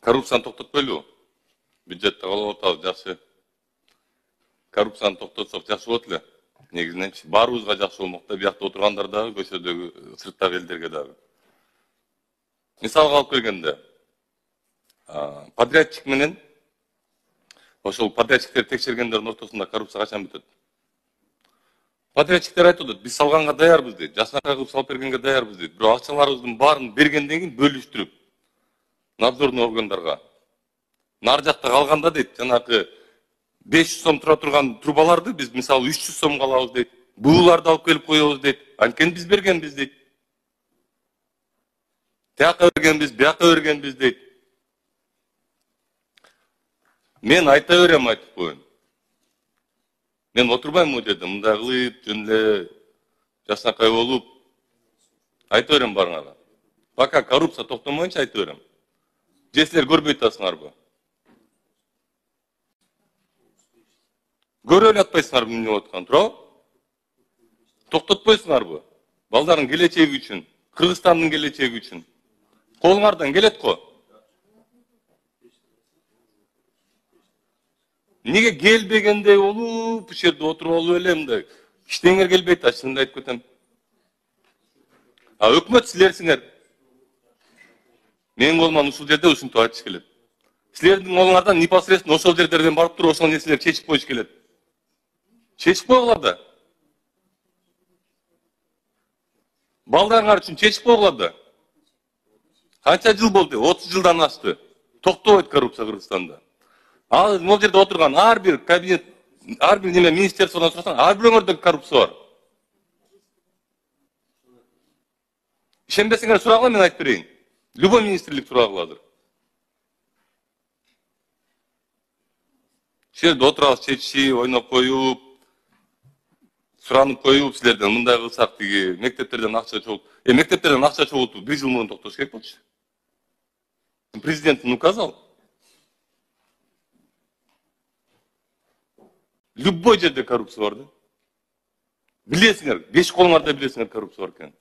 Коррупцияны токтотпойлубу? Бюджетте калып атабыз, жакшы. Коррупцияны токтотсок жакшы болот эле. Негизиненчи баарыбызга жакшы болмок да, биякта отургандар дагы, көчөдөгү сырттагы элдерге дагы. Мисалга алып келгенде, подрядчик менен ошол подрядчиктер текшергендердин ортосунда коррупция качан бүтөт? Подрядчиктер айтып атат, биз салганга даярбыз дейт, жакшыраак кылып салып бергенге даярбыз дейт. Бирок акчаларыбыздын баарын бергенден кийин бөлүштүрүп надзорный органдарга. Нар жакта калганда дейт, жанагы 500 сом тура турган трубаларды biz мисалы 300 сомго алабыз дейт. Бууларды алып келип коебуз дейт. Анткени биз бергенбиз дейт. Тияка бергенбиз, бияка бергенбиз дейт. Мен айта берем, айтып коеюн. Мен отурбайм бул жерде, мындай кылып, жөн эле жакшынакай болуп айта берем барыңарга. Пока коррупция токтомоюнча айта берем. Же силер көрбөй атасыңарбы? Көрө эле атпайсыңарбы эмне болуп атканын, туурабы? Токтотпойсуңарбы? Балдардын келечеги үчүн, Кыргызстандын келечеги үчүн. Колуңардан келет го. Неге келбегендей болуп, бул жерде отуруп алып эле мындай иштеңер келбейт, чынымды айтып кетем. Өкмөт силерсиңер. Менин колуман ушул жерде ушинтип айтыш келет. Силердин колуңардан непосредственно ошол жерлерден барып туруп ошол нерселерди чечип коюш келет. Чечип койгула да. Балдарыңар үчүн чечип койгула да. Канча жыл болду? 30 жылдан ашты. Токтобойт коррупция Кыргызстанда. Ал бул жерде отурган ар бир кабинет, ар бир неме министерстводон сурасаң, ар бирөөңөрдө коррупция бар. Ишенбесеңер сурагыла, мен айтып берейин. Любой министрлик сурагыла азыр. Жерде отурабыз чечишип, ойноп коюп, суранып коюп, силерден мындай кылсак тиги мектептерден акча чогултуп. Мектептерден акча чогултуп 1 жыл мурун токтош керек болчу. Президенттин указал. Любой жерде коррупция бар да. Билесиңер, 5 колуңарда билесиңер коррупция бар экен.